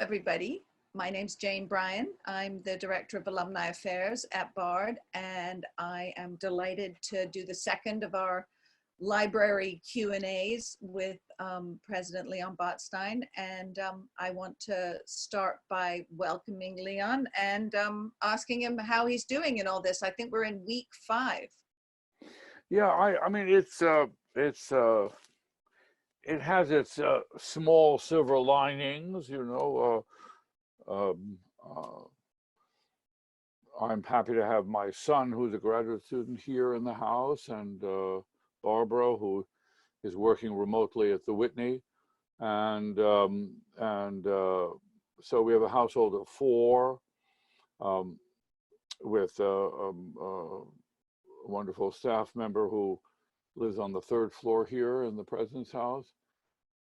everybody. My name's Jane Brien. I'm the Director of Alumni Affairs at Bard, and I am delighted to do the second of our library Q&As with President Leon Botstein. And I want to start by welcoming Leon and asking him how he's doing in all this. I think we're in week 5. Yeah, I mean, it has its small silver linings, you know. I'm happy to have my son, who's a graduate student, here in the house, and Barbara, who is working remotely at the Whitney, and so we have a household of 4 with a wonderful staff member who lives on the 3rd floor here in the president's house,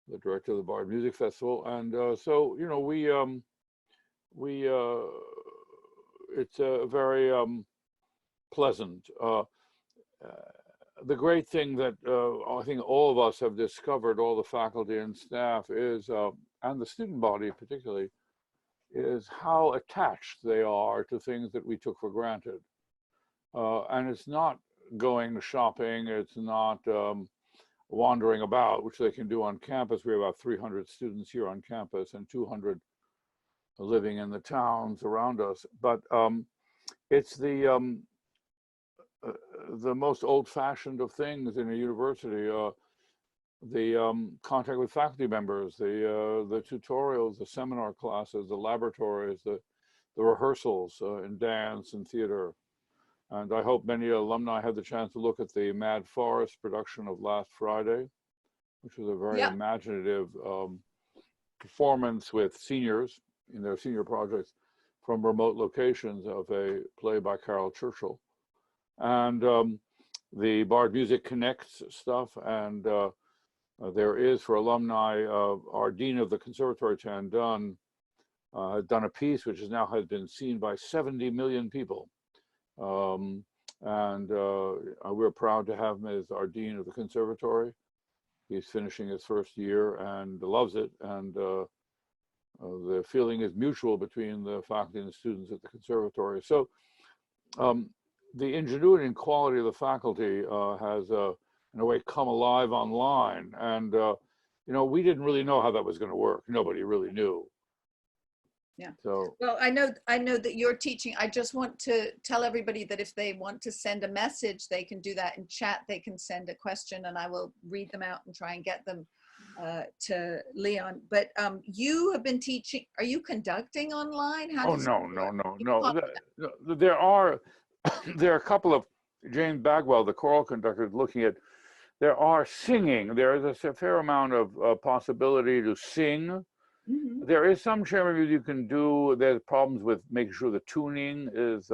the director of the Bard Music Festival. And so, you know, it's very pleasant. The great thing that I think all of us have discovered, all the faculty and staff, is, and the student body particularly, is how attached they are to things that we took for granted. And it's not going shopping, it's not wandering about, which they can do on campus. We have about 300 students here on campus and 200 living in the towns around us. But it's the most old-fashioned of things in a university. The contact with faculty members, the tutorials, the seminar classes, the laboratories, the rehearsals in dance and theater. And I hope many alumni had the chance to look at the Mad Forest production of last Friday, which was a very imaginative performance with seniors in their senior projects from remote locations of a play by Carol Churchill. And the Bard Music Connects stuff, and there is for alumni, our Dean of the Conservatory, Tan Dunn, has done a piece which now has been seen by 70 million people. We're proud to have him as our Dean of the Conservatory. He's finishing his 1st year and loves it, and the feeling is mutual between the faculty and the students at the Conservatory. So the ingenuity and quality of the faculty has in a way come alive online, and you know, we didn't really know how that was going to work. Nobody really knew. Yeah. So, well, I know that you're teaching. I just want to tell everybody that if they want to send a message, they can do that in chat. They can send a question, and I will read them out and try and get them to Leon. But you have been teaching. Are you conducting online? How does no. There are a couple of, Jane Bagwell, the choral conductor, is looking at. There are singing. There is a fair amount of possibility to sing. Mm-hmm. There is some chamber music you can do. There's problems with making sure the tuning is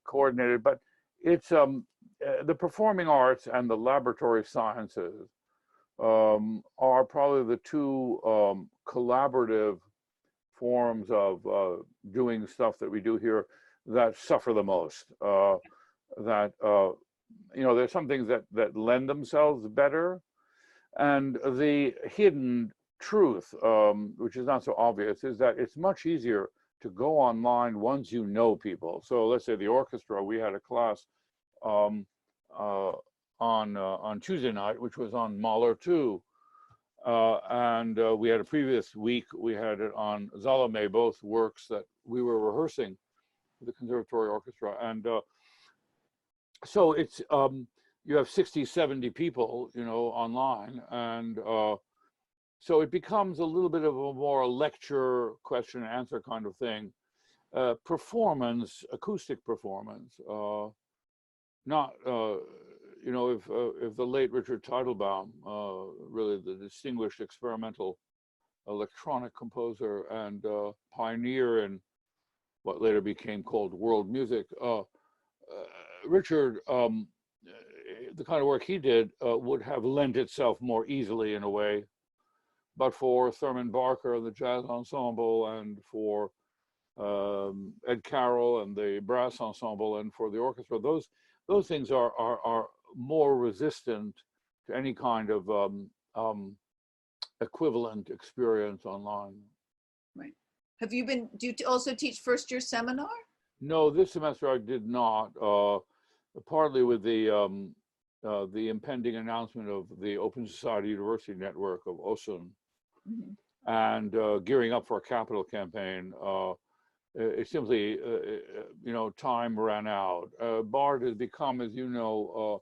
coordinated, but it's the performing arts and the laboratory sciences are probably the 2 collaborative forms of doing stuff that we do here that suffer the most. You know, there's some things that lend themselves better. And the hidden truth, which is not so obvious, is that it's much easier to go online once you know people. So let's say the orchestra, we had a class on Tuesday night, which was on Mahler 2. And we had a previous week, we had it on Salome, both works that we were rehearsing with the Conservatory Orchestra. And so it's, you have 60, 70 people, you know, online. And so it becomes a little bit of a more lecture, question and answer kind of thing. Performance, acoustic performance, not, you know, if the late Richard Teitelbaum, really the distinguished experimental electronic composer and pioneer in what later became called world music, Richard, the kind of work he did would have lent itself more easily in a way, but for Thurman Barker and the jazz ensemble, and for Ed Carroll and the brass ensemble, and for the orchestra, those things are more resistant to any kind of equivalent experience online. Right. Do you also teach first year seminar? No, this semester I did not, partly with the impending announcement of the Open Society University Network of OSUN, Mm-hmm. and gearing up for a capital campaign. It simply, time ran out. BARD has become, as you know,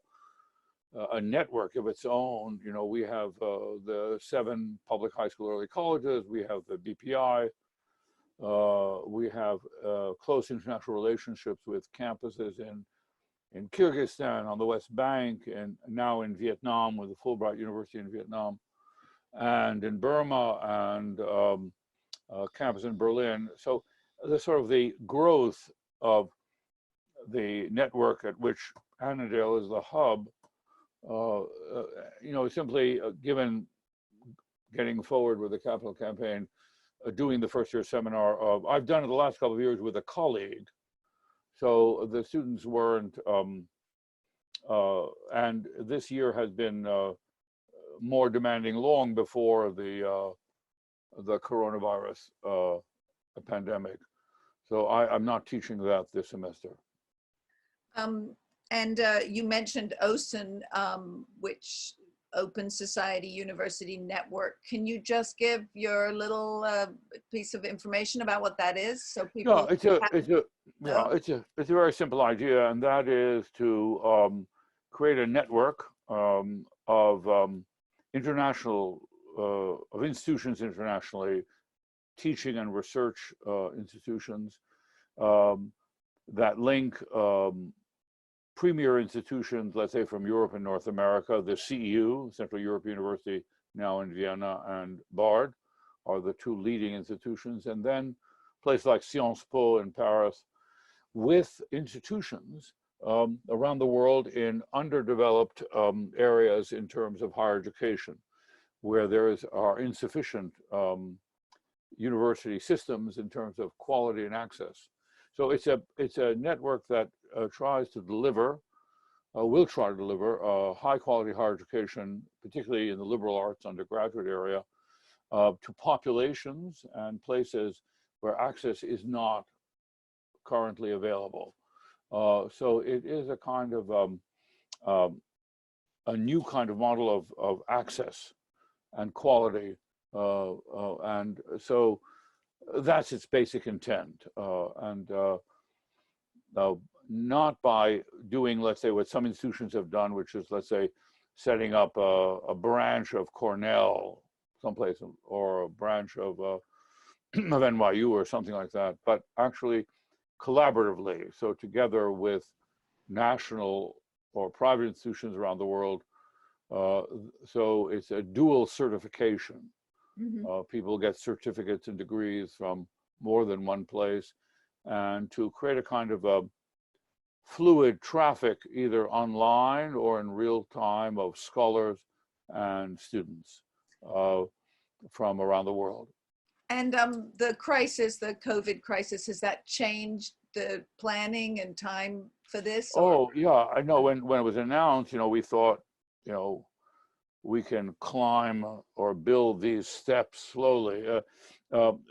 a network of its own. You know, we have the 7 public high school early colleges, we have the BPI, we have close international relationships with campuses in Kyrgyzstan, on the West Bank, and now in Vietnam with the Fulbright University in Vietnam, and in Burma, and campus in Berlin. So the sort of the growth of the network at which Annandale is the hub, simply given getting forward with the capital campaign, doing the first year seminar. I've done it the last couple of years with a colleague, so the students weren't, and this year has been more demanding long before the coronavirus pandemic. So I'm not teaching that this semester. And you mentioned OSUN, which Open Society University Network. Can you just give your little piece of information about what that is, so people? Yeah, it's a very simple idea, and that is to create a network of international of institutions internationally, teaching and research institutions that link premier institutions, let's say from Europe and North America. The CEU, Central Europe University, now in Vienna, and BARD are the 2 leading institutions, and then places like Sciences Po in Paris, with institutions around the world in underdeveloped areas in terms of higher education, where are insufficient university systems in terms of quality and access. So it's a network that tries to deliver, will try to deliver high quality higher education, particularly in the liberal arts undergraduate area, to populations and places where access is not currently available. So it is a kind of a new kind of model of access and quality, and so that's its basic intent, and not by doing, let's say, what some institutions have done, which is, let's say, setting up a branch of Cornell someplace, or a branch of NYU or something like that, but actually collaboratively, so together with national or private institutions around the world. So it's a dual certification. Mm-hmm. People get certificates and degrees from more than one place, and to create a kind of a fluid traffic, either online or in real time, of scholars and students from around the world. And the crisis, the COVID crisis, has that changed the planning and time for this? Oh, yeah, I know. When it was announced, we thought, we can climb or build these steps slowly.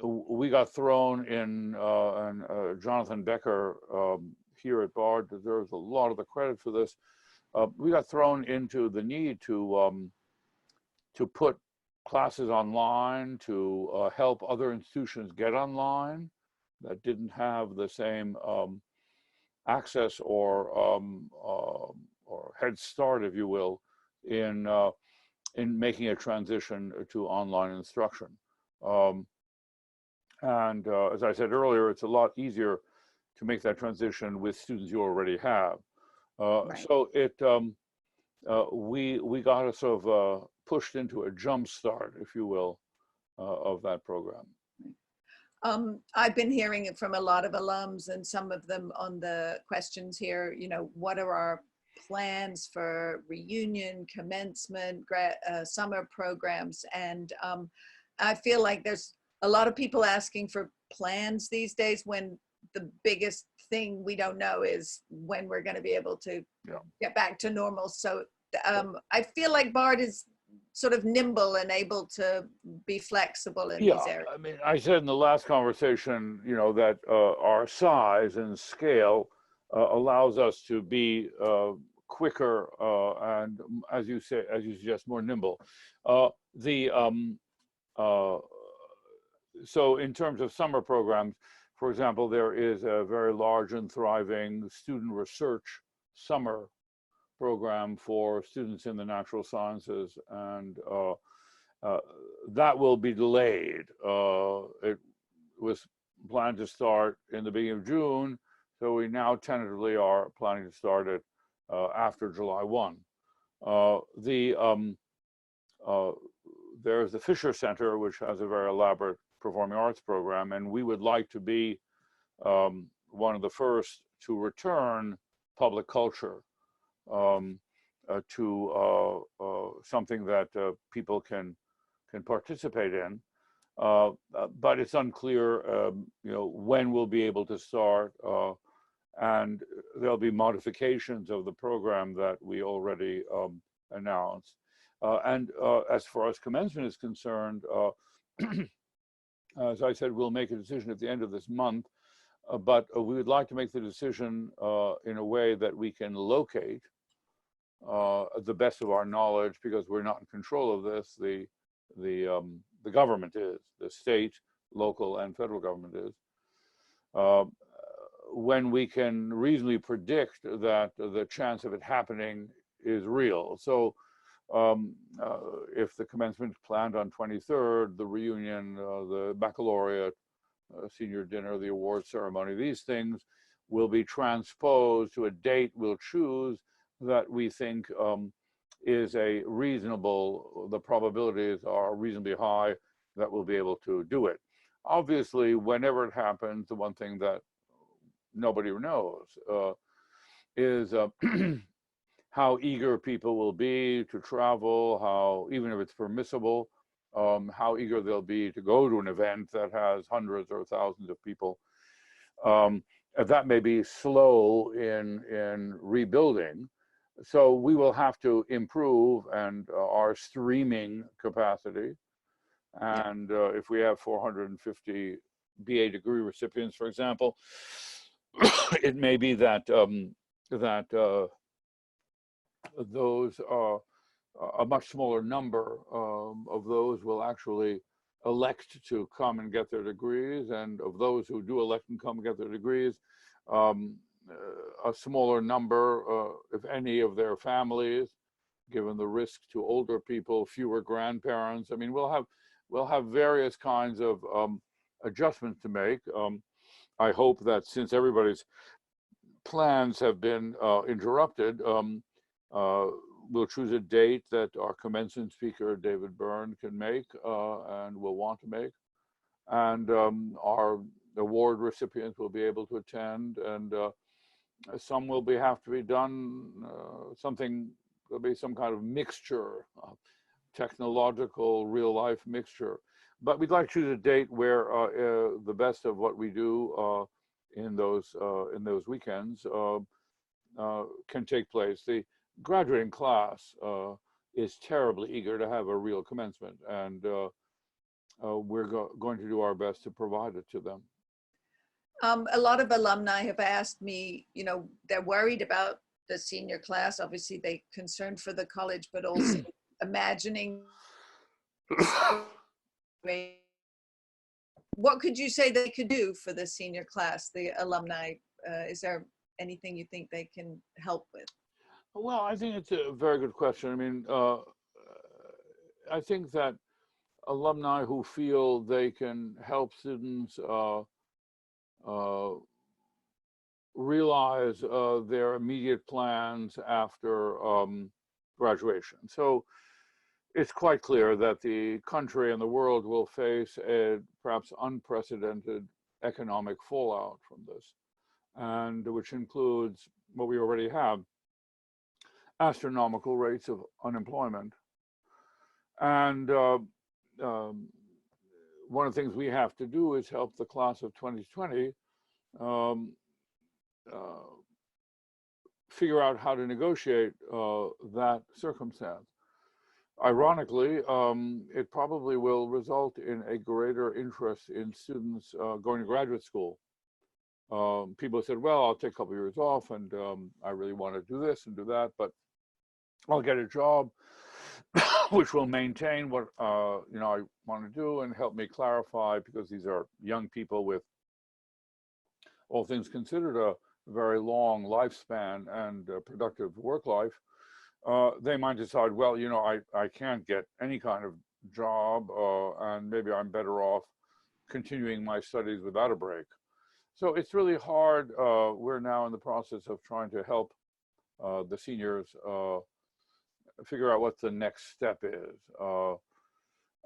We got thrown in, and Jonathan Becker here at BARD deserves a lot of the credit for this. We got thrown into the need to put classes online, to help other institutions get online that didn't have the same access or head start, if you will, in making a transition to online instruction. And as I said earlier, it's a lot easier to make that transition with students you already have. Right. So we got us sort of pushed into a jump start, if you will, of that program. I've been hearing it from a lot of alums, and some of them on the questions here, what are our plans for reunion, commencement, summer programs? And I feel like there's a lot of people asking for plans these days, when the biggest thing we don't know is when we're going to be able to get back to normal. So I feel like BARD is sort of nimble and able to be flexible in Yeah, these areas. I mean, I said in the last conversation, you know, that our size and scale allows us to be quicker and, as you say, as you suggest, more nimble. The uh, so in terms of summer programs, for example, there is a very large and thriving student research summer program for students in the natural sciences, and that will be delayed. It was planned to start in the beginning of June, so we now tentatively are planning to start it after July 1. There's the Fisher Center, which has a very elaborate performing arts program, and we would like to be one of the first to return public culture um, to something that people can participate in. But it's unclear, you know, when we'll be able to start, and there'll be modifications of the program that we already announced. And as far as commencement is concerned, as I said, we'll make a decision at the end of this month, but we would like to make the decision in a way that we can locate the best of our knowledge, because we're not in control of this. The government is, the state, local, and federal government is. When we can reasonably predict that the chance of it happening is real. So if the commencement is planned on 23rd, the reunion, the baccalaureate, senior dinner, the award ceremony, these things will be transposed to a date we'll choose that we think is a reasonable, the probabilities are reasonably high that we'll be able to do it. Obviously, whenever it happens, the one thing that nobody knows is how eager people will be to travel, how, even if it's permissible, how eager they'll be to go to an event that has hundreds or thousands of people. That may be slow in rebuilding. So we will have to improve and our streaming capacity. And if we have 450 BA degree recipients, for example, it may be that those are a much smaller number of those will actually elect to come and get their degrees, and of those who do elect and come and get their degrees, a smaller number, if any, of their families, given the risk to older people, fewer grandparents. I mean, we'll have various kinds of adjustments to make. I hope that since everybody's plans have been interrupted, we'll choose a date that our commencement speaker, David Byrne, can make and will want to make. And our award recipients will be able to attend, and some will have to be done, there'll be some kind of mixture, technological, real life mixture. But we'd like to choose a date where the best of what we do in those weekends can take place. The graduating class is terribly eager to have a real commencement, and we're going to do our best to provide it to them. A lot of alumni have asked me, you know, they're worried about the senior class. Obviously, they're concerned for the college, but also imagining. What could you say they could do for the senior class, the alumni? Is there anything you think they can help with? Well, I think it's a very good question. I mean, I think that alumni who feel they can help students realize their immediate plans after graduation. So it's quite clear that the country and the world will face a perhaps unprecedented economic fallout from this, and which includes what we already have, astronomical rates of unemployment. And one of the things we have to do is help the class of 2020 figure out how to negotiate that circumstance. Ironically, it probably will result in a greater interest in students going to graduate school. People said, well, I'll take a couple of years off and I really want to do this and do that, but I'll get a job which will maintain what I want to do and help me clarify, because these are young people with, all things considered, a very long lifespan and productive work life. They might decide, well, I can't get any kind of job, and maybe I'm better off continuing my studies without a break. So it's really hard. We're now in the process of trying to help the seniors figure out what the next step is.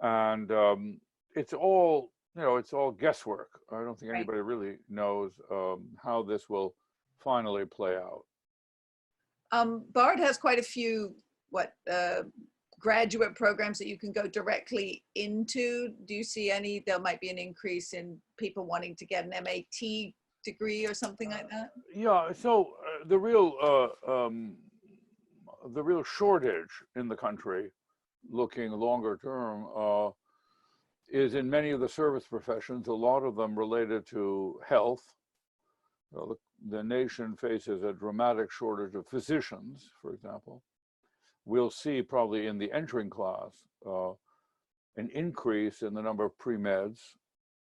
And it's all, it's all guesswork. I don't think anybody really knows how this will finally play out. Bard has quite a few, graduate programs that you can go directly into. Do you see any, there might be an increase in people wanting to get an MAT degree or something like that? Yeah, so the real shortage in the country, looking longer term, is in many of the service professions, a lot of them related to health. The nation faces a dramatic shortage of physicians, for example. We'll see probably in the entering class an increase in the number of pre-meds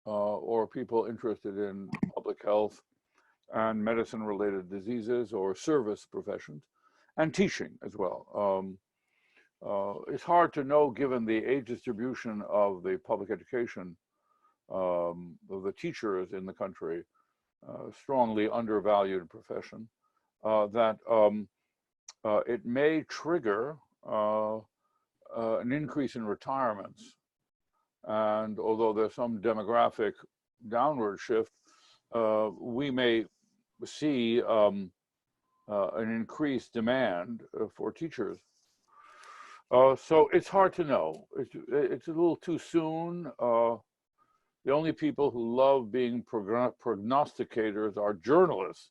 or people interested in public health and medicine-related diseases or service professions, and teaching as well. It's hard to know, given the age distribution of the public education of the teachers in the country, strongly undervalued profession, that it may trigger an increase in retirements. And although there's some demographic downward shift, we may see an increased demand for teachers. So it's hard to know. It's a little too soon. The only people who love being prognosticators are journalists,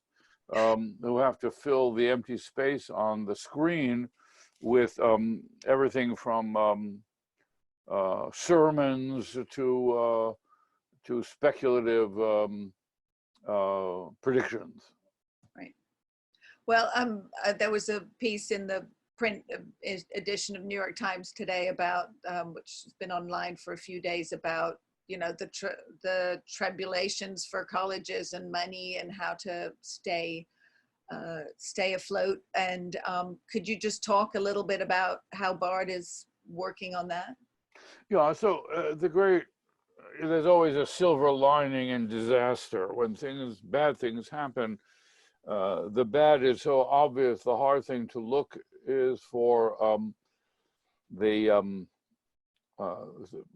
who have to fill the empty space on the screen with everything from sermons to speculative predictions. Right. Well, there was a piece in the print edition of New York Times today about, which has been online for a few days, about the tribulations for colleges and money and how to stay afloat. And could you just talk a little bit about how Bard is working on that? Yeah, so there's always a silver lining in disaster. When bad things happen, the bad is so obvious. The hard thing to look is for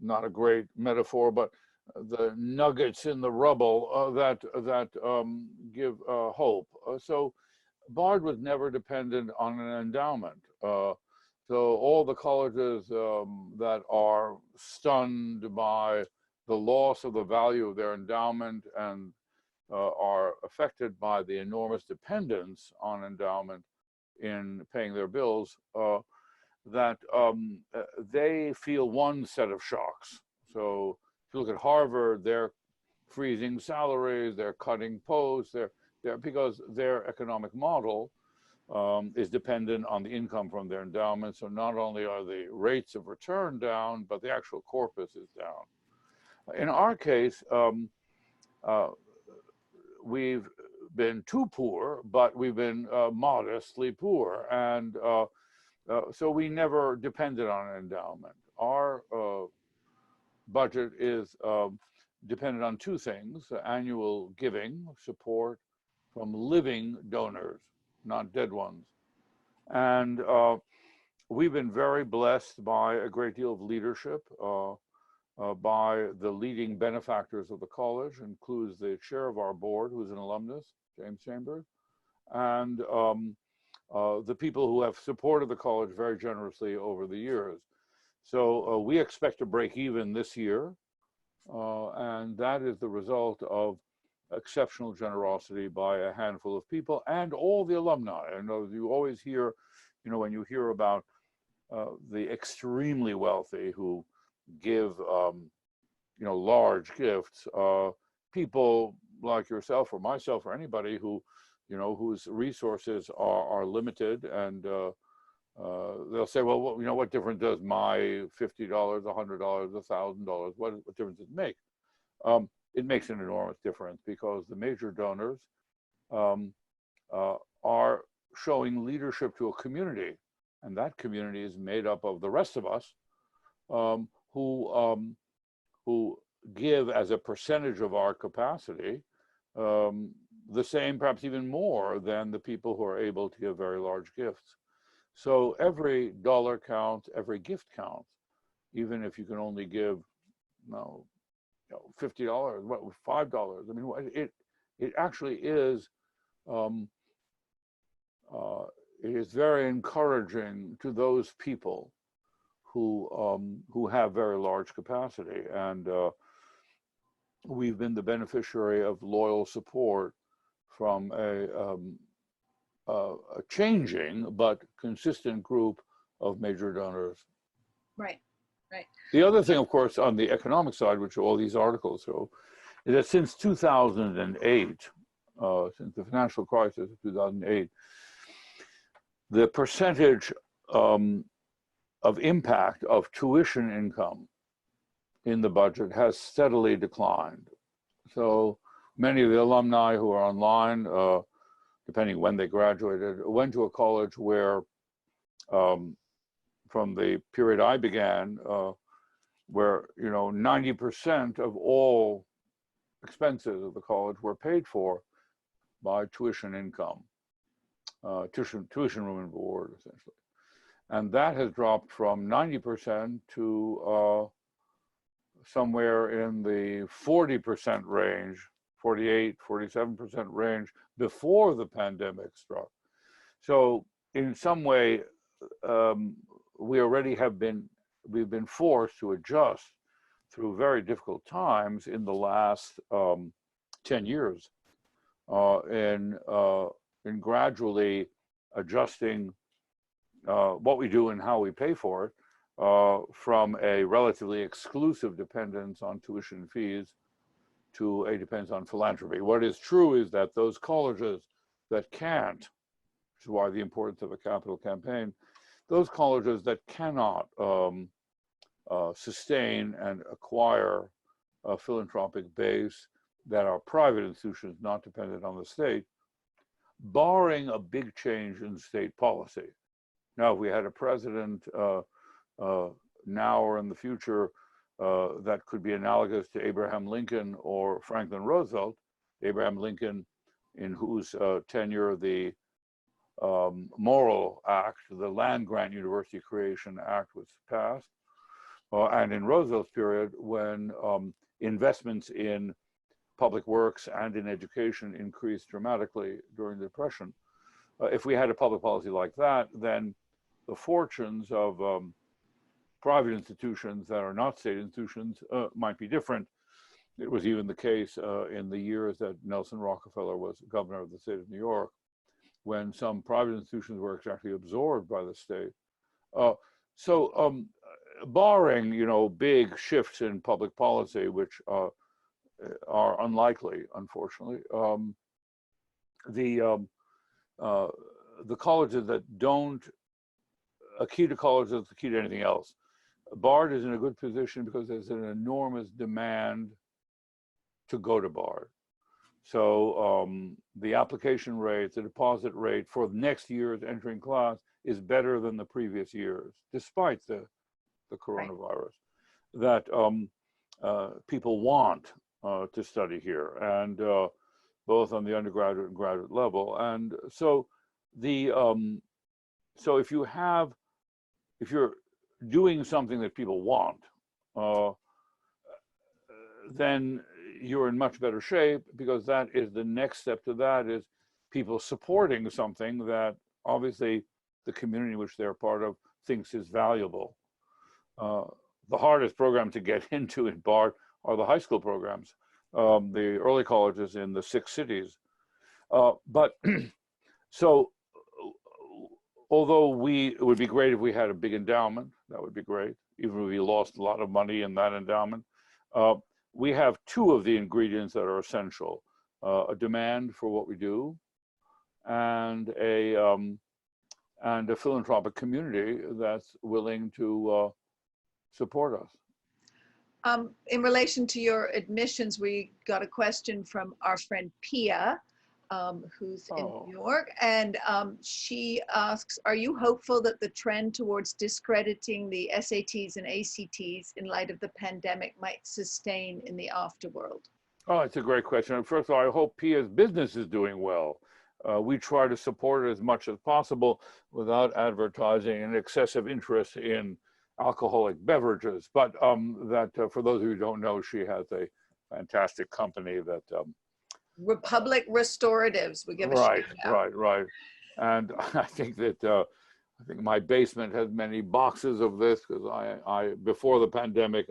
not a great metaphor, but the nuggets in the rubble that give hope. So Bard was never dependent on an endowment. So all the colleges that are stunned by the loss of the value of their endowment and are affected by the enormous dependence on endowment in paying their bills, that they feel one set of shocks. So if you look at Harvard, they're freezing salaries, they're cutting posts, because their economic model is dependent on the income from their endowment. So not only are the rates of return down, but the actual corpus is down. In our case, we've been too poor, but we've been modestly poor. And so we never depended on an endowment. Our budget is dependent on two things: annual giving, support from living donors, not dead ones. And we've been very blessed by a great deal of leadership by the leading benefactors of the college, includes the chair of our board, who's an alumnus, James Chambers, and the people who have supported the college very generously over the years. So we expect to break even this year, and that is the result of exceptional generosity by a handful of people and all the alumni. I know you always hear, when you hear about the extremely wealthy who give large gifts. People like yourself or myself or anybody who whose resources are limited, and they'll say, well, what difference does my $50, $100, $1,000, what difference does it make? It makes an enormous difference, because the major donors are showing leadership to a community, and that community is made up of the rest of us, who give as a percentage of our capacity the same, perhaps even more, than the people who are able to give very large gifts. So every dollar counts, every gift counts, even if you can only give $50, $5. I mean, it actually is. It is very encouraging to those people who have very large capacity, and we've been the beneficiary of loyal support from a changing but consistent group of major donors. Right, right. The other thing, of course, on the economic side, which all these articles show, is that since 2008, since the financial crisis of 2008, the percentage of impact of tuition income in the budget has steadily declined. So many of the alumni who are online, depending when they graduated, went to a college where, from the period I began, where 90% of all expenses of the college were paid for by tuition income, tuition room and board, essentially. And that has dropped from 90% to somewhere in the 40% range, 48, 47% range before the pandemic struck. So in some way, we've been forced to adjust through very difficult times in the last 10 years, in gradually adjusting what we do and how we pay for it, from a relatively exclusive dependence on tuition fees to a dependence on philanthropy. What is true is that those colleges that can't, which is why the importance of a capital campaign, those colleges that cannot sustain and acquire a philanthropic base, that are private institutions not dependent on the state, barring a big change in state policy. Now, if we had a president now or in the future that could be analogous to Abraham Lincoln or Franklin Roosevelt, Abraham Lincoln, in whose tenure the Morrill Act, the Land Grant University Creation Act, was passed, and in Roosevelt's period, when investments in public works and in education increased dramatically during the Depression. If we had a public policy like that, then the fortunes of private institutions that are not state institutions might be different. It was even the case in the years that Nelson Rockefeller was governor of the state of New York, when some private institutions were actually absorbed by the state. Barring big shifts in public policy, which are unlikely, unfortunately, the colleges that don't, a key to colleges is the key to anything else. Bard is in a good position because there's an enormous demand to go to Bard. So the application rate, the deposit rate for next year's entering class is better than the previous years, despite the coronavirus. Right. That people want to study here, and both on the undergraduate and graduate level. And so so if you're doing something that people want, then you're in much better shape, because that is the next step to that, is people supporting something that obviously the community which they're part of thinks is valuable. The hardest program to get into in Bard are the high school programs, the early colleges in the 6 cities. But so although it would be great if we had a big endowment, that would be great, even if we lost a lot of money in that endowment. We have two of the ingredients that are essential, a demand for what we do and a philanthropic community that's willing to support us. In relation to your admissions, we got a question from our friend Pia, who's in New York, and she asks, are you hopeful that the trend towards discrediting the SATs and ACTs in light of the pandemic might sustain in the afterworld? Oh, it's a great question. First of all, I hope Pia's business is doing well. We try to support it as much as possible without advertising an excessive interest in alcoholic beverages. But for those of you who don't know, she has a fantastic company that Republic Restoratives. We give a shout out. Right. And I think that my basement has many boxes of this because I before the pandemic,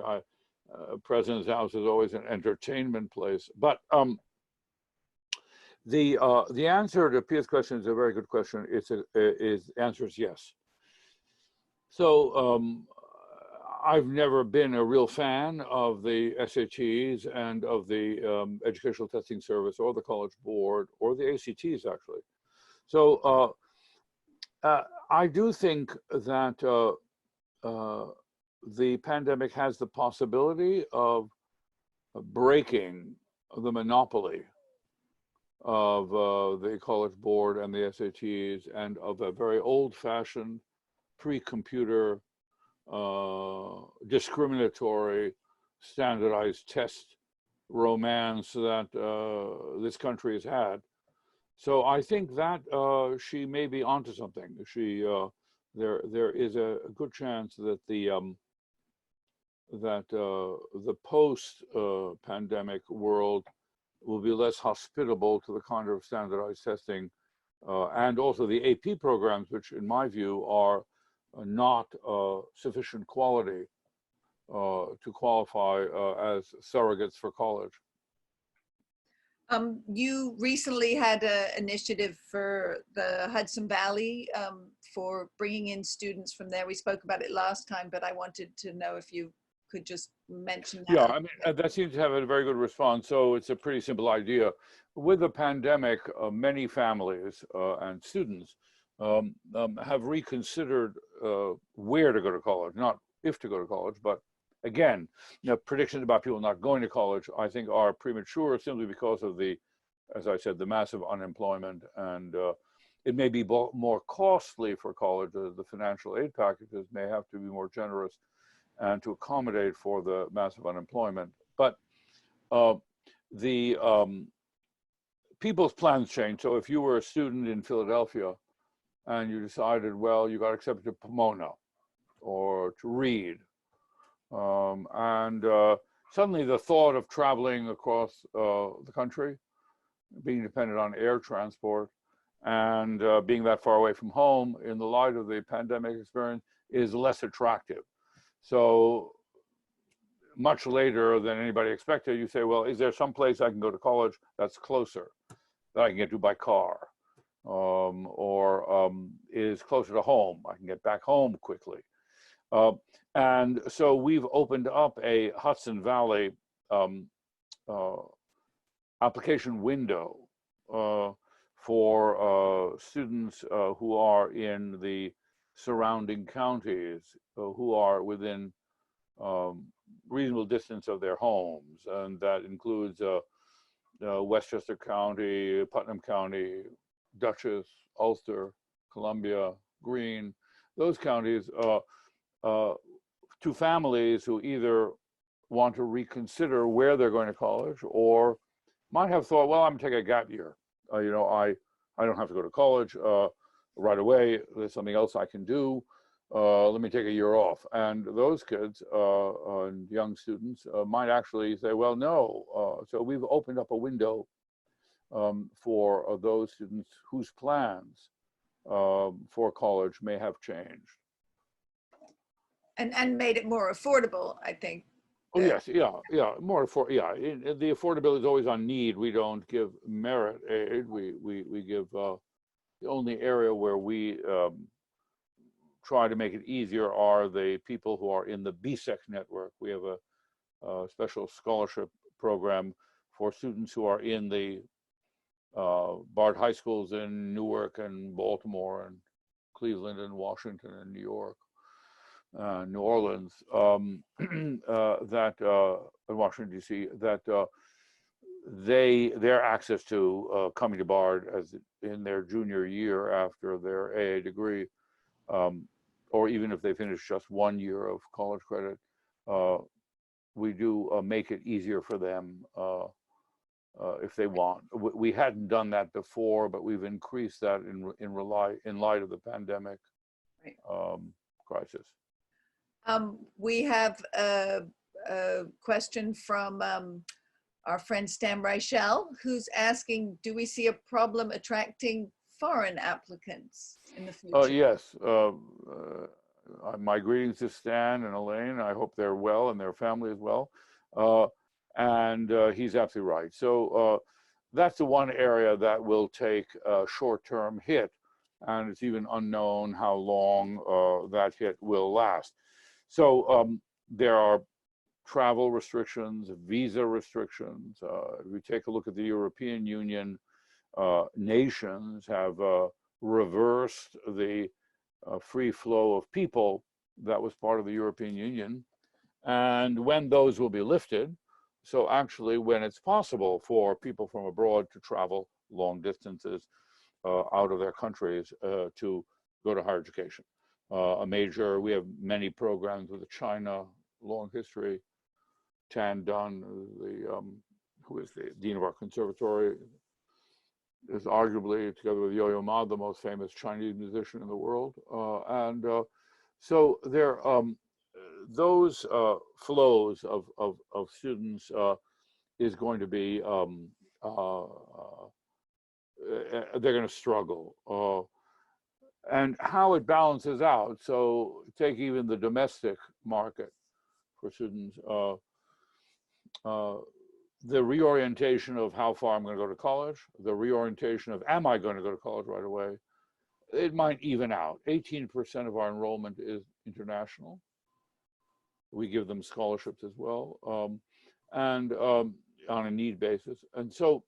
President's House is always an entertainment place. But the answer to Pia's question is a very good question. The answer is yes. So I've never been a real fan of the SATs and of the Educational Testing Service or the College Board or the ACTs actually. So I do think that the pandemic has the possibility of breaking the monopoly of the College Board and the SATs and of a very old-fashioned pre-computer discriminatory standardized test romance that this country has had. So I think that she may be onto something. There is a good chance that the post pandemic world will be less hospitable to the kind of standardized testing and also the AP programs, which in my view are not sufficient quality to qualify as surrogates for college. You recently had an initiative for the Hudson Valley for bringing in students from there. We spoke about it last time, but I wanted to know if you could just mention that. Yeah, I mean, that seems to have a very good response. So it's a pretty simple idea. With the pandemic, many families and students have reconsidered where to go to college, not if to go to college, but again, predictions about people not going to college, I think, are premature simply because of as I said, the massive unemployment, and it may be more costly for colleges. The financial aid packages may have to be more generous and to accommodate for the massive unemployment. But people's plans change. So if you were a student in Philadelphia and you decided, well, you got accepted to Pomona or to Reed, suddenly the thought of traveling across the country, being dependent on air transport, and being that far away from home in the light of the pandemic experience is less attractive. So much later than anybody expected, you say, well, is there some place I can go to college that's closer, that I can get to by car, or is closer to home, I can get back home quickly. And so we've opened up a Hudson Valley application window for students who are in the surrounding counties, who are within reasonable distance of their homes. And that includes Westchester County, Putnam County, Dutchess, Ulster, Columbia, Greene, those counties, to families who either want to reconsider where they're going to college or might have thought, well, I'm gonna take a gap year. I don't have to go to college right away. There's something else I can do. Let me take a year off. And those kids and young students might actually say, well, no. So we've opened up a window for those students whose plans for college may have changed. And made it more affordable, I think. Oh yes, yeah, more the affordability is always on need. We don't give merit aid. We give the only area where we try to make it easier are the people who are in the BSEC network. We have a special scholarship program for students who are in the Bard high schools in Newark and Baltimore and Cleveland and Washington and New York, New Orleans, that in Washington D.C. that their access to coming to Bard as in their junior year after their AA degree, or even if they finish just 1 year of college credit, we do make it easier for them if they want. We hadn't done that before, but we've increased that in light of the pandemic crisis. We have a question from our friend Stan Reichel, who's asking, do we see a problem attracting foreign applicants in the future? Yes. My greetings to Stan and Elaine. I hope they're well and their family as well. And he's absolutely right. So that's the one area that will take a short-term hit, and it's even unknown how long that hit will last. So there are travel restrictions, visa restrictions. If we take a look at the European Union, nations have reversed the free flow of people that was part of the European Union. And when those will be lifted, so actually when it's possible for people from abroad to travel long distances out of their countries to go to higher education. We have many programs with China, long history. Tan Dun, who is the dean of our conservatory, is arguably, together with Yo-Yo Ma, the most famous Chinese musician in the world. So there, those flows of students is going to be, they're going to struggle. And how it balances out, so take even the domestic market for students, the reorientation of how far I'm going to go to college, the reorientation of am I going to go to college right away, it might even out. 18% of our enrollment is international. We give them scholarships as well, and on a need basis. And so,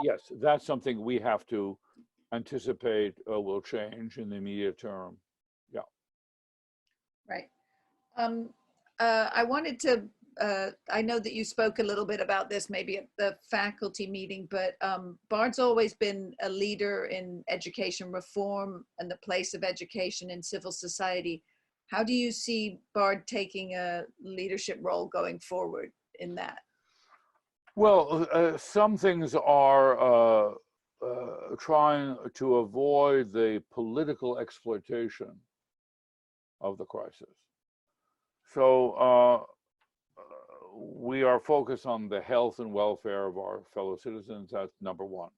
yes, that's something we have to anticipate will change in the immediate term. Yeah. Right. I wanted to, I know that you spoke a little bit about this maybe at the faculty meeting, but Bard's always been a leader in education reform and the place of education in civil society. How do you see Bard taking a leadership role going forward in that? Well, some things are trying to avoid the political exploitation of the crisis. So we are focused on the health and welfare of our fellow citizens. That's number one.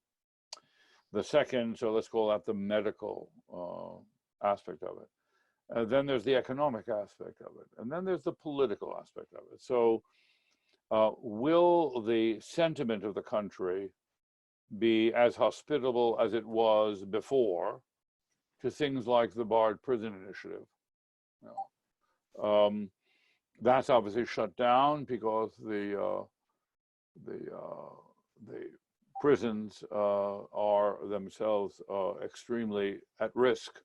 The second, so let's call that the medical aspect of it. Then there's the economic aspect of it. And then there's the political aspect of it. So will the sentiment of the country be as hospitable as it was before to things like the Bard Prison Initiative? That's obviously shut down because the prisons are themselves extremely at risk.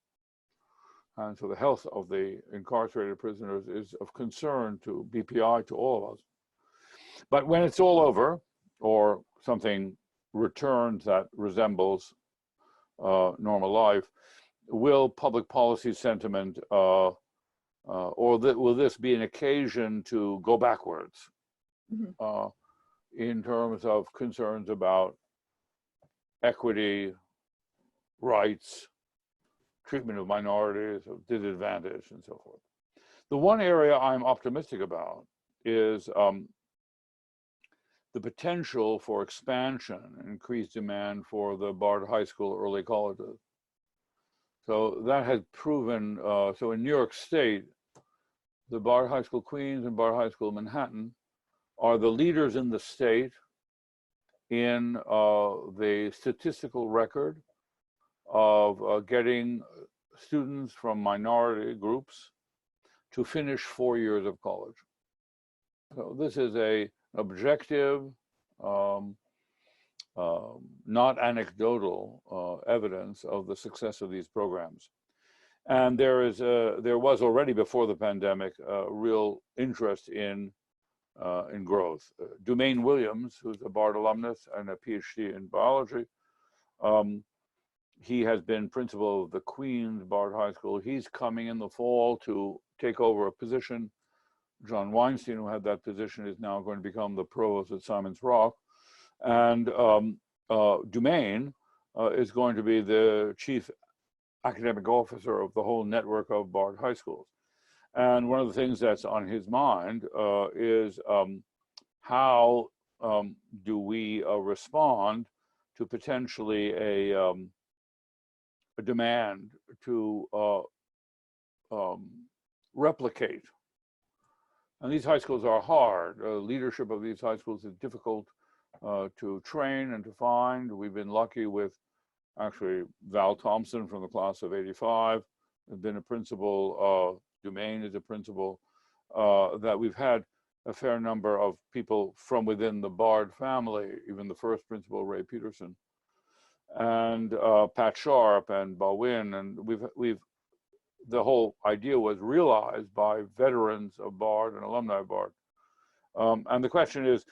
And so the health of the incarcerated prisoners is of concern to BPI, to all of us. But when it's all over, or something returns that resembles normal life, will public policy sentiment or will this be an occasion to go backwards in terms of concerns about equity, rights, treatment of minorities, of disadvantaged, and so forth? The one area I'm optimistic about is the potential for expansion and increased demand for the Bard High School early colleges. So that has proven, so in New York State, the Bard High School Queens and Bard High School Manhattan are the leaders in the state in the statistical record of getting students from minority groups to finish 4 years of college. So this is a objective, um, not anecdotal evidence of the success of these programs. And there was already before the pandemic real interest in growth. Dumaine Williams, who's a Bard alumnus and a PhD in biology, he has been principal of the Queens Bard High School. He's coming in the fall to take over a position. John Weinstein, who had that position, is now going to become the provost at Simon's Rock. And Dumaine is going to be the chief academic officer of the whole network of Bard High Schools. And one of the things that's on his mind is how do we respond to potentially a demand to replicate. And these high schools are hard. Leadership of these high schools is difficult to train and to find. We've been lucky with actually Val Thompson from the class of '85 has been a principal. Dumaine is a principal. That we've had a fair number of people from within the Bard family, even the first principal, Ray Peterson, and Pat Sharp and Baldwin, and the whole idea was realized by veterans of Bard and alumni of Bard. And the question is,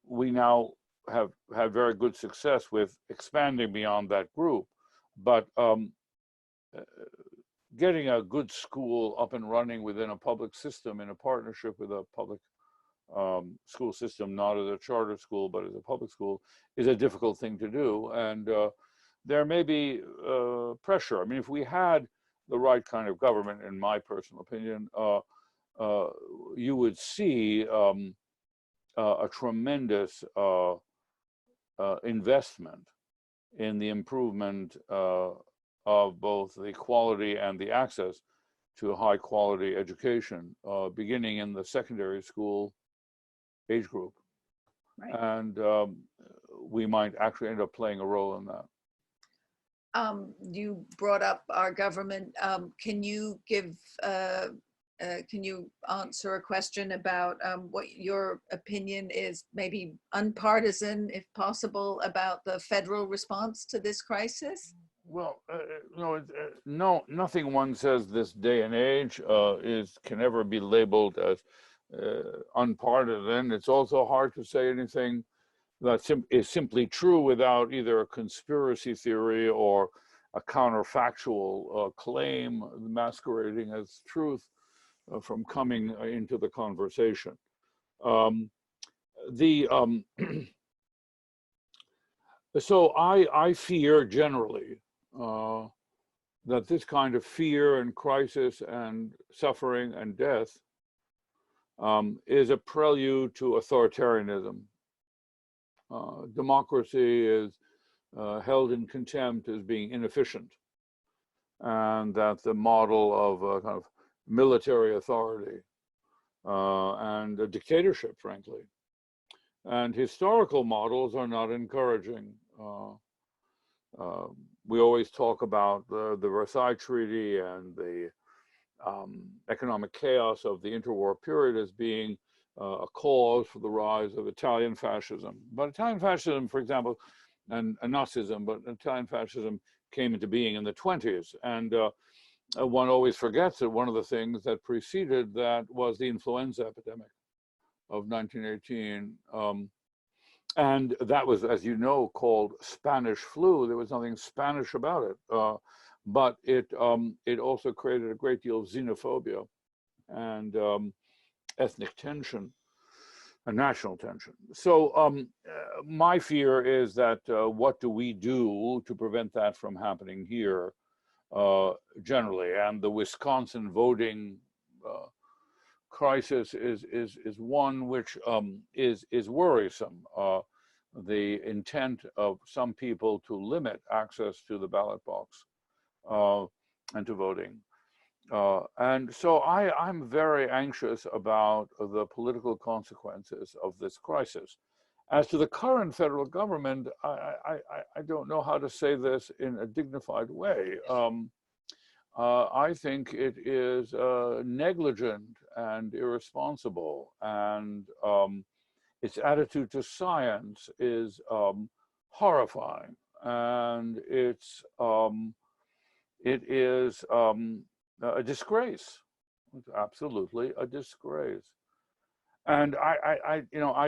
we now have had very good success with expanding beyond that group, but getting a good school up and running within a public system in a partnership with a public school system, not as a charter school, but as a public school, is a difficult thing to do. And there may be pressure. I mean, if we had the right kind of government, in my personal opinion, you would see a tremendous investment in the improvement of both the quality and the access to high quality education, beginning in the secondary school age group. Right. And we might actually end up playing a role in that. You brought up our government. Can you answer a question about what your opinion is, maybe unpartisan, if possible, about the federal response to this crisis? Well, no, nothing one says this day and age can ever be labeled as unpartisan. It's also hard to say anything that is simply true without either a conspiracy theory or a counterfactual claim masquerading as truth from coming into the conversation. So I fear generally that this kind of fear and crisis and suffering and death is a prelude to authoritarianism. Democracy is held in contempt as being inefficient, and that the model of kind of military authority and a dictatorship, frankly, and historical models are not encouraging. We always talk about the Versailles Treaty and the economic chaos of the interwar period as being a cause for the rise of Italian fascism. But Italian fascism, for example, and Nazism, but Italian fascism came into being in the 20s. And one always forgets that one of the things that preceded that was the influenza epidemic of 1918. And that was, as you know, called Spanish flu. There was nothing Spanish about it, but it also created a great deal of xenophobia and ethnic tension and national tension. So my fear is that what do we do to prevent that from happening here generally? And the Wisconsin voting crisis is one which is worrisome. The intent of some people to limit access to the ballot box and to voting. And so I'm very anxious about the political consequences of this crisis. As to the current federal government, I don't know how to say this in a dignified way. I think it is negligent and irresponsible, and its attitude to science is horrifying, and it is a disgrace. It's absolutely a disgrace. And I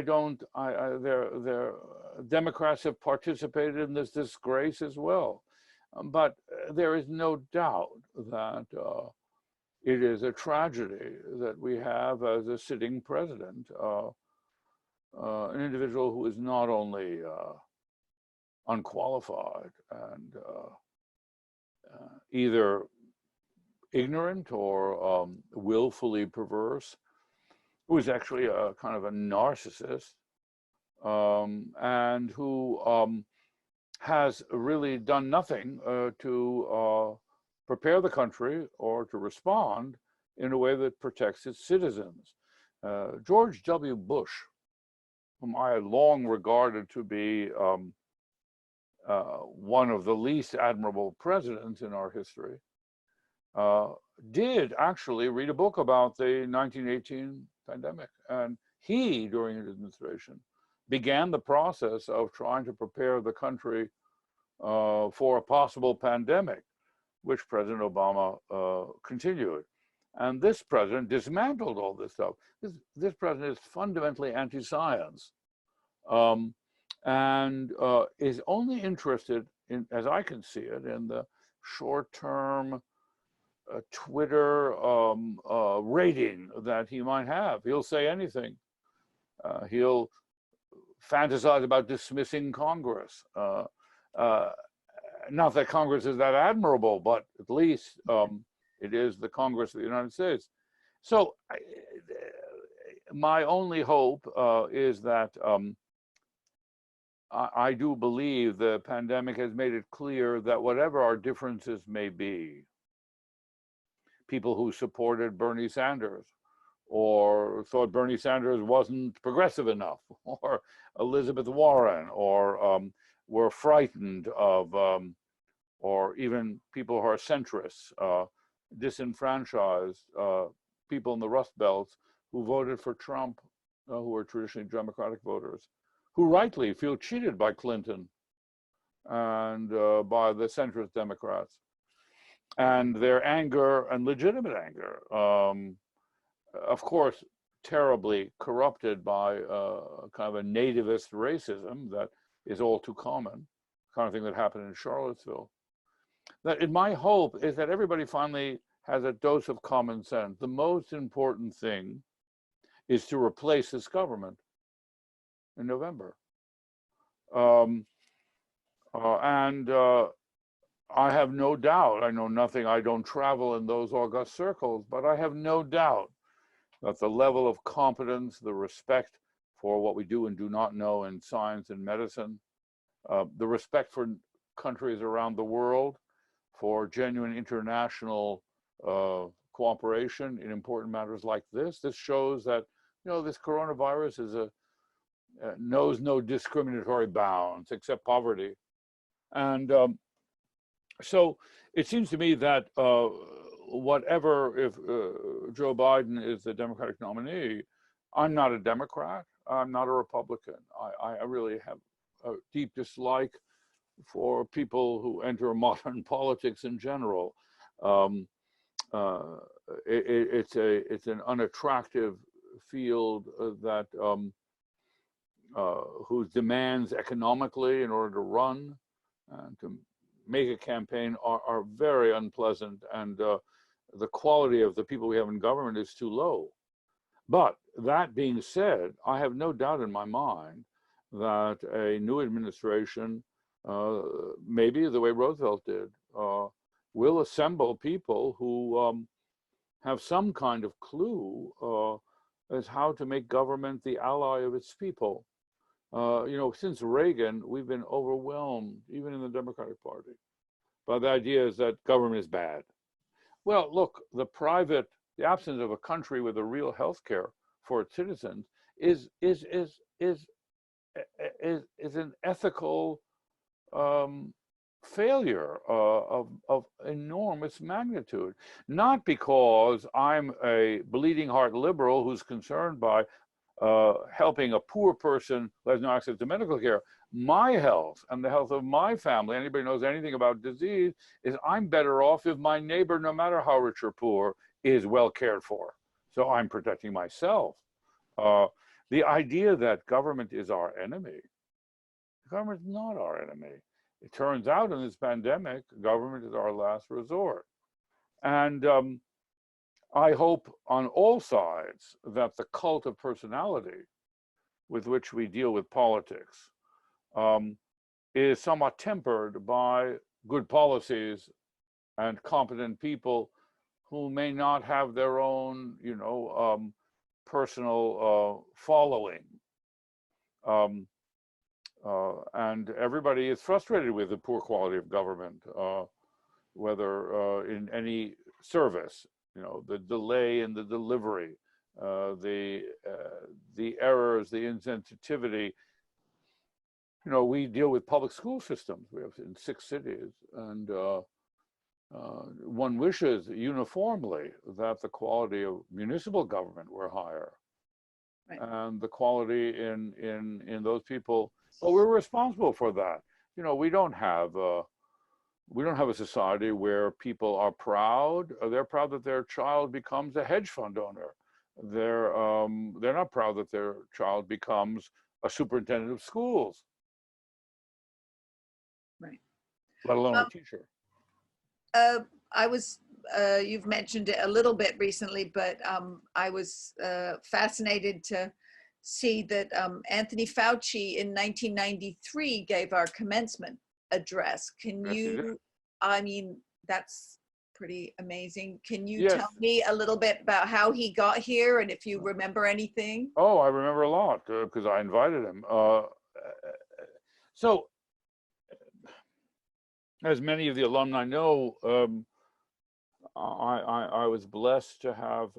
don't. Their Democrats have participated in this disgrace as well, but there is no doubt that it is a tragedy that we have as a sitting president, an individual who is not only unqualified and either ignorant or willfully perverse, who is actually a kind of a narcissist, and who has really done nothing to prepare the country or to respond in a way that protects its citizens. George W. Bush, whom I had long regarded to be one of the least admirable presidents in our history, did actually read a book about the 1918 pandemic. And he, during his administration, began the process of trying to prepare the country for a possible pandemic, which President Obama continued. And this president dismantled all this stuff. This president is fundamentally anti-science, and is only interested in, as I can see it, in the short-term Twitter rating that he might have. He'll say anything. He'll fantasize about dismissing Congress. Not that Congress is that admirable, but at least it is the Congress of the United States. So my only hope is that I do believe the pandemic has made it clear that whatever our differences may be, people who supported Bernie Sanders or thought Bernie Sanders wasn't progressive enough, or Elizabeth Warren, or were frightened of, or even people who are centrists, disenfranchised people in the Rust Belt who voted for Trump, who are traditionally Democratic voters, who rightly feel cheated by Clinton and by the centrist Democrats. And their anger, and legitimate anger, of course, terribly corrupted by kind of a nativist racism that is all too common, kind of thing that happened in Charlottesville. That my hope is that everybody finally has a dose of common sense. The most important thing is to replace this government in November. I have no doubt, I know nothing, I don't travel in those august circles, but I have no doubt that the level of competence, the respect for what we do and do not know in science and medicine, the respect for countries around the world, for genuine international cooperation in important matters like this. This shows that, you know, this coronavirus is knows no discriminatory bounds except poverty. And so it seems to me that whatever, if Joe Biden is the Democratic nominee, I'm not a Democrat, I'm not a Republican. I really have a deep dislike for people who enter modern politics in general. It's an unattractive field that whose demands economically in order to run and to make a campaign are very unpleasant, and the quality of the people we have in government is too low. But that being said, I have no doubt in my mind that a new administration, maybe the way Roosevelt did, will assemble people who have some kind of clue as how to make government the ally of its people. You know, since Reagan, we've been overwhelmed, even in the Democratic Party, by the ideas that government is bad. Well, look, the absence of a country with a real health care for its citizens is an ethical failure of enormous magnitude. Not because I'm a bleeding heart liberal who's concerned by helping a poor person who has no access to medical care. My health and the health of my family, anybody knows anything about disease, is I'm better off if my neighbor, no matter how rich or poor, is well cared for. So I'm protecting myself. The idea that government is our enemy, government is not our enemy. It turns out in this pandemic, government is our last resort. And I hope on all sides that the cult of personality with which we deal with politics is somewhat tempered by good policies and competent people who may not have their own, personal following. And everybody is frustrated with the poor quality of government, whether in any service, the delay in the delivery, the errors, the insensitivity. We deal with public school systems. We have in 6 cities, and one wishes uniformly that the quality of municipal government were higher, Right. and the quality in those people. But we're responsible for that. We don't have a society where people are proud. They're proud that their child becomes a hedge fund owner. They're not proud that their child becomes a superintendent of schools, Right. let alone a teacher. You've mentioned it a little bit recently, but I was fascinated to see that Anthony Fauci in 1993 gave our commencement address. Can Yes, he did. you, that's pretty amazing. Can you Yes. tell me a little bit about how he got here and if you remember anything? Oh, I remember a lot because I invited him. So, as many of the alumni know, I was blessed to have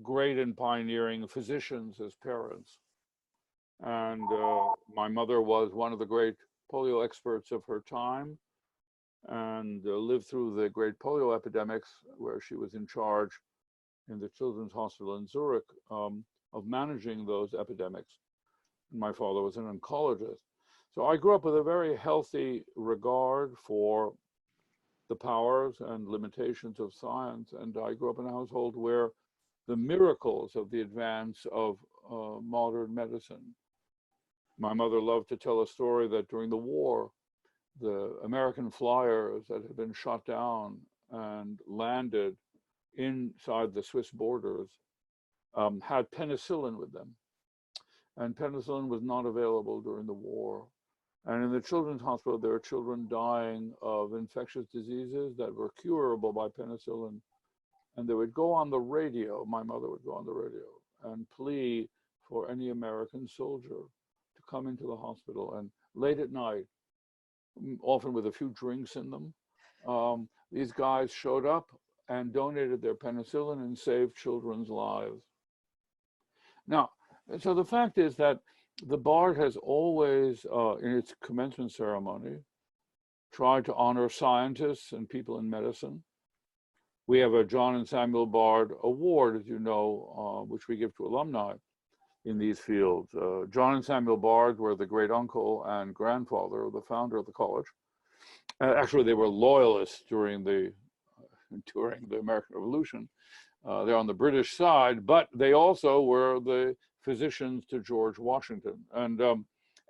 great and pioneering physicians as parents. And my mother was one of the great polio experts of her time, and lived through the great polio epidemics, where she was in charge in the Children's Hospital in Zurich of managing those epidemics. My father was an oncologist. So I grew up with a very healthy regard for the powers and limitations of science. And I grew up in a household where the miracles of the advance of modern medicine. My mother loved to tell a story that during the war, the American flyers that had been shot down and landed inside the Swiss borders had penicillin with them. And penicillin was not available during the war. And in the children's hospital, there were children dying of infectious diseases that were curable by penicillin. And they would go on the radio, my mother would go on the radio and plea for any American soldier to come into the hospital. And late at night, often with a few drinks in them, these guys showed up and donated their penicillin and saved children's lives. Now, so the fact is that the Bard has always, in its commencement ceremony, tried to honor scientists and people in medicine. We have a John and Samuel Bard Award, as you know, which we give to alumni in these fields. John and Samuel Bard were the great uncle and grandfather of the founder of the college. Actually, they were loyalists during the American Revolution. They're on the British side, but they also were the physicians to George Washington. And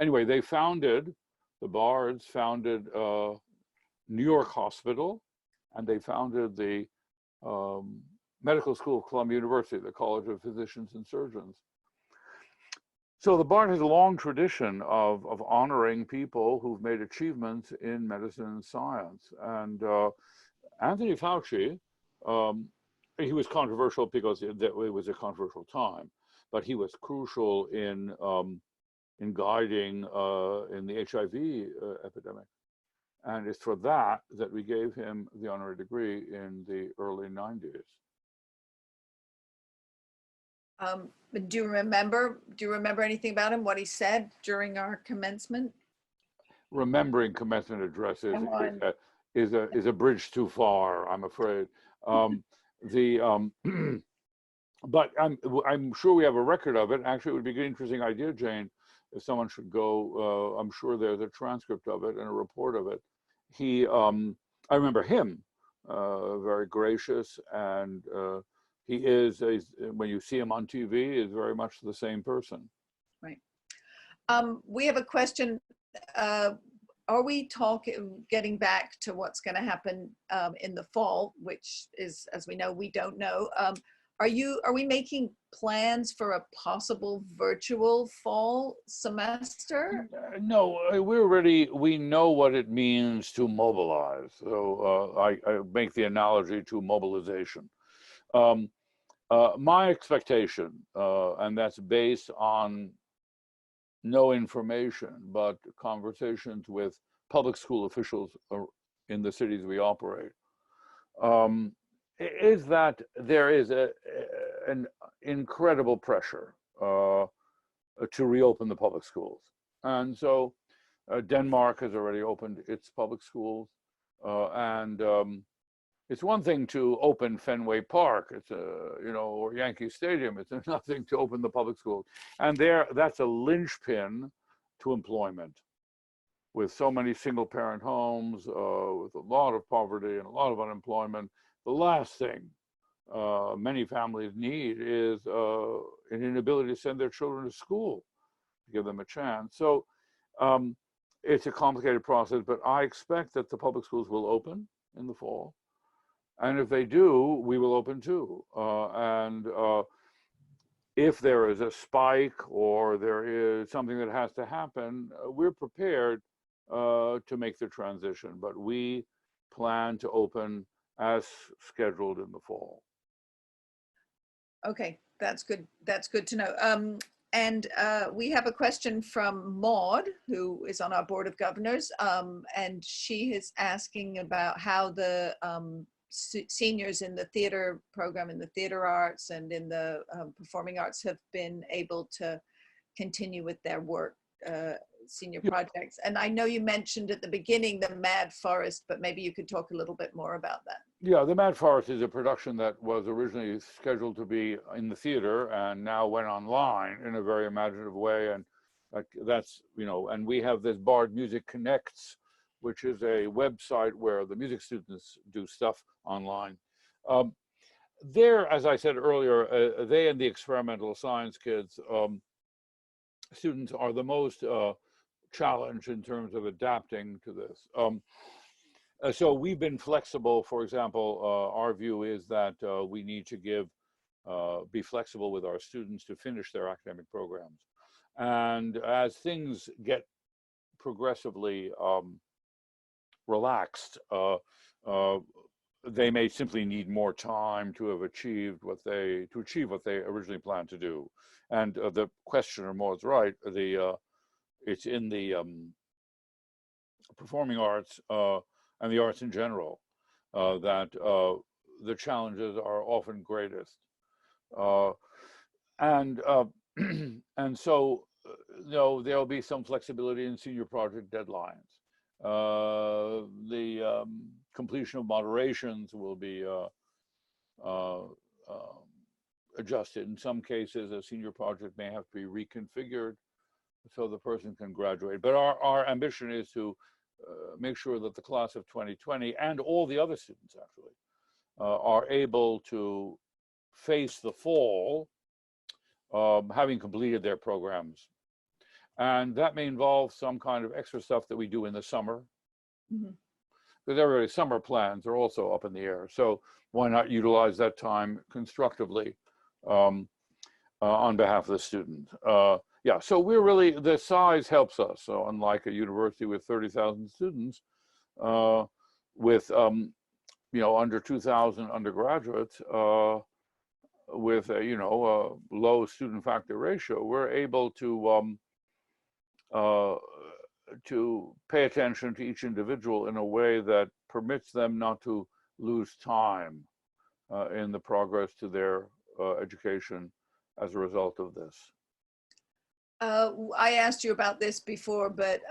anyway, the Bards founded New York Hospital, and they founded the Medical School of Columbia University, the College of Physicians and Surgeons. So the Bard has a long tradition of honoring people who've made achievements in medicine and science. And Anthony Fauci, he was controversial because it was a controversial time, but he was crucial in guiding in the HIV epidemic. And it's for that we gave him the honorary degree in the early 90s. Do you remember anything about him, what he said during our commencement? remembering commencement addresses Come on. is a bridge too far, I'm afraid. The but I'm sure we have a record of it. Actually, it would be an interesting idea, Jane, if someone should go. I'm sure there's a transcript of it and a report of it. I remember him, very gracious, and he is, when you see him on TV, is very much the same person. Right. We have a question. Are we getting back to what's going to happen in the fall, which is, as we know, we don't know. Are we making plans for a possible virtual fall semester? No, we know what it means to mobilize. So I make the analogy to mobilization. My expectation, and that's based on no information, but conversations with public school officials in the cities we operate, is that there is an incredible pressure to reopen the public schools. And so Denmark has already opened its public schools. And it's one thing to open Fenway Park, or Yankee Stadium. It's nothing to open the public schools. And that's a linchpin to employment. With so many single parent homes, with a lot of poverty and a lot of unemployment, the last thing many families need is an inability to send their children to school, to give them a chance. So it's a complicated process, but I expect that the public schools will open in the fall. And if they do, we will open too. And if there is a spike or there is something that has to happen, we're prepared to make the transition. But we plan to open as scheduled in the fall. Okay, that's good. That's good to know. And we have a question from Maud, who is on our board of governors, and she is asking about how the seniors in the theater program, in the theater arts and in the performing arts have been able to continue with their work, senior projects. And I know you mentioned at the beginning the Mad Forest, but maybe you could talk a little bit more about that. Yeah, the Mad Forest is a production that was originally scheduled to be in the theater and now went online in a very imaginative way. And that's, and we have this Bard Music Connects, which is a website where the music students do stuff online. There, as I said earlier, they and the experimental science kids, students are the most challenged in terms of adapting to this. So we've been flexible. For example, our view is that we need to be flexible with our students to finish their academic programs. And as things get progressively relaxed, they may simply need more time to achieve what they originally planned to do. And the questioner Maud's right. It's in the performing arts and the arts in general that the challenges are often greatest. And so there'll be some flexibility in senior project deadlines. The completion of moderations will be adjusted. In some cases, a senior project may have to be reconfigured so the person can graduate. But our ambition is to make sure that the class of 2020 and all the other students actually are able to face the fall having completed their programs. And that may involve some kind of extra stuff that we do in the summer. Mm-hmm. Because everybody's summer plans are also up in the air. So why not utilize that time constructively on behalf of the student? Yeah, so we're really, the size helps us. So unlike a university with 30,000 students, with under 2,000 undergraduates, with a low student factor ratio, we're able to pay attention to each individual in a way that permits them not to lose time in the progress to their education as a result of this. I asked you about this before, but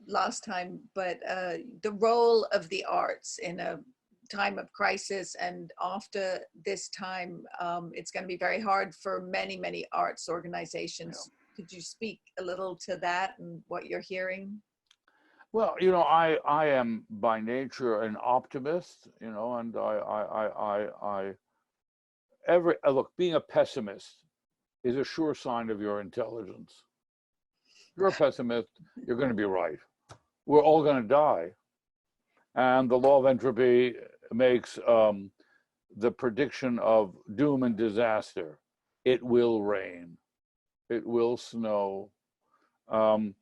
last time, but the role of the arts in a time of crisis, and after this time, it's going to be very hard for many, many arts organizations. Could you speak a little to that and what you're hearing? Well, you know, I am by nature an optimist, you know, and look, being a pessimist is a sure sign of your intelligence. If you're a pessimist, you're going to be right. We're all going to die. And the law of entropy makes the prediction of doom and disaster. It will rain. It will snow. And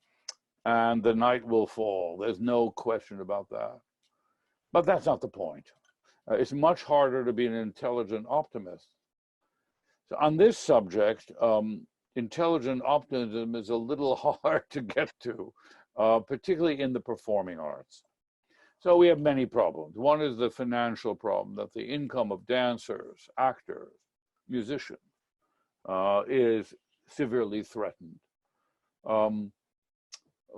the night will fall. There's no question about that. But that's not the point. It's much harder to be an intelligent optimist. So on this subject, intelligent optimism is a little hard to get to, particularly in the performing arts. So we have many problems. One is the financial problem, that the income of dancers, actors, musicians is severely threatened.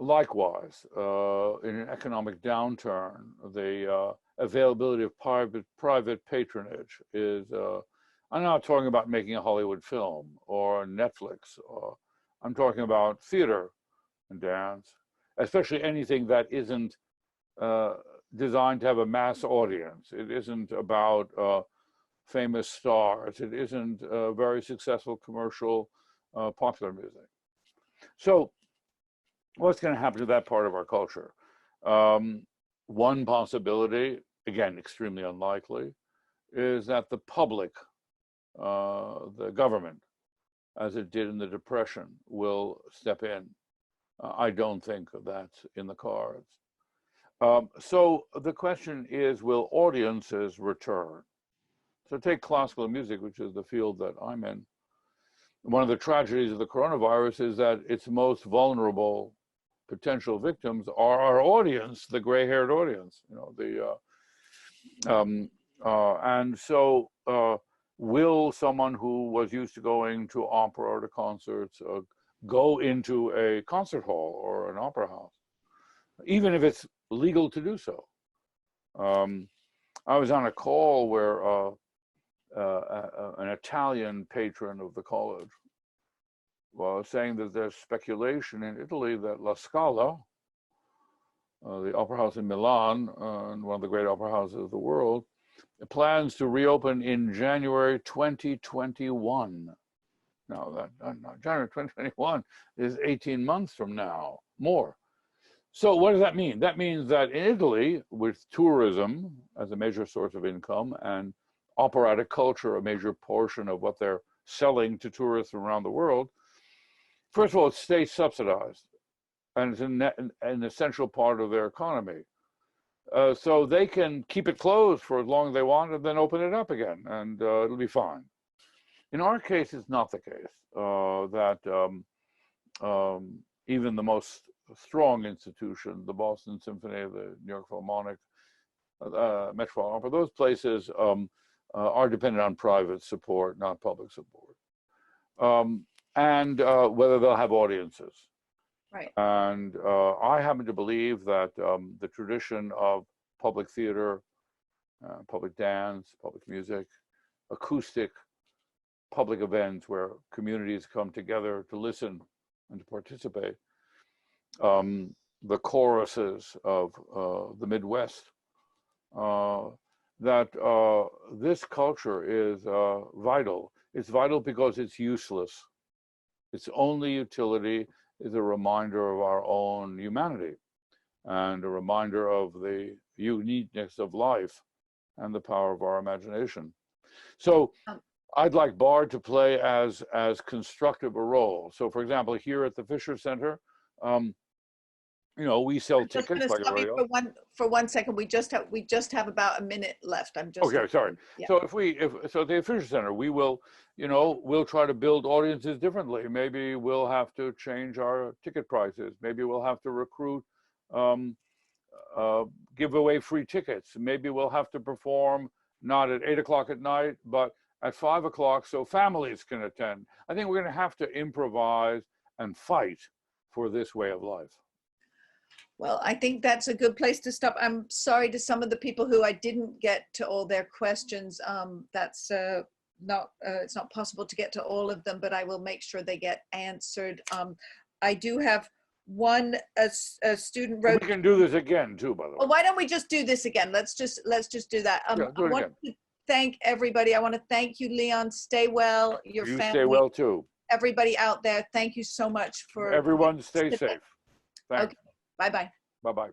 Likewise, in an economic downturn, the availability of private patronage is, I'm not talking about making a Hollywood film or Netflix, I'm talking about theater and dance, especially anything that isn't designed to have a mass audience. It isn't about famous stars. It isn't very successful commercial popular music. So what's going to happen to that part of our culture? One possibility, again, extremely unlikely, is that the public, the government, as it did in the Depression, will step in. I don't think that's in the cards. So the question is, will audiences return? So take classical music, which is the field that I'm in. One of the tragedies of the coronavirus is that its most vulnerable potential victims are our audience, the gray-haired audience. You know, and so will someone who was used to going to opera or to concerts go into a concert hall or an opera house, even if it's legal to do so? I was on a call where an Italian patron of the college was saying that there's speculation in Italy that La Scala, the opera house in Milan, and one of the great opera houses of the world, plans to reopen in January 2021. Now, January 2021 is 18 months from now, more. So what does that mean? That means that in Italy, with tourism as a major source of income and operatic culture a major portion of what they're selling to tourists around the world, first of all, it's state subsidized, and it's an essential part of their economy. So they can keep it closed for as long as they want and then open it up again, and it'll be fine. In our case, it's not the case even the most strong institution, the Boston Symphony, the New York Philharmonic, Metropolitan Opera, those places are dependent on private support, not public support. And whether they'll have audiences. Right. And I happen to believe that the tradition of public theater, public dance, public music, acoustic public events where communities come together to listen and to participate, the choruses of the Midwest, that this culture is vital. It's vital because it's useless. Its only utility is a reminder of our own humanity and a reminder of the uniqueness of life and the power of our imagination. So I'd like Bard to play as constructive a role. So for example, here at the Fisher Center, you know, we sell tickets like everybody else. For one second, we just have about a minute left. I'm just okay. Sorry. Yeah. So so at the Fisher Center, we will, you know, we'll try to build audiences differently.Maybe we'll have to change our ticket prices. Maybe we'll have to recruit, give away free tickets. Maybe we'll have to perform not at 8 o'clock at night, but at 5 o'clock so families can attend. I think we're going to have to improvise and fight for this way of life. Well, I think that's a good place to stop. I'm sorry to some of the people who I didn't get to all their questions. That's not, it's not possible to get to all of them, but I will make sure they get answered. I do have one, a student wrote. We can do this again too, by the way. Well, why don't we just do this again? Let's just do that. Yeah, do I it want again. to thank everybody. I want to thank you, Leon. Stay well. Your You family. stay well too. Everybody out there, thank you so much for. Everyone stay safe. Thanks. Okay. Bye-bye. Bye-bye.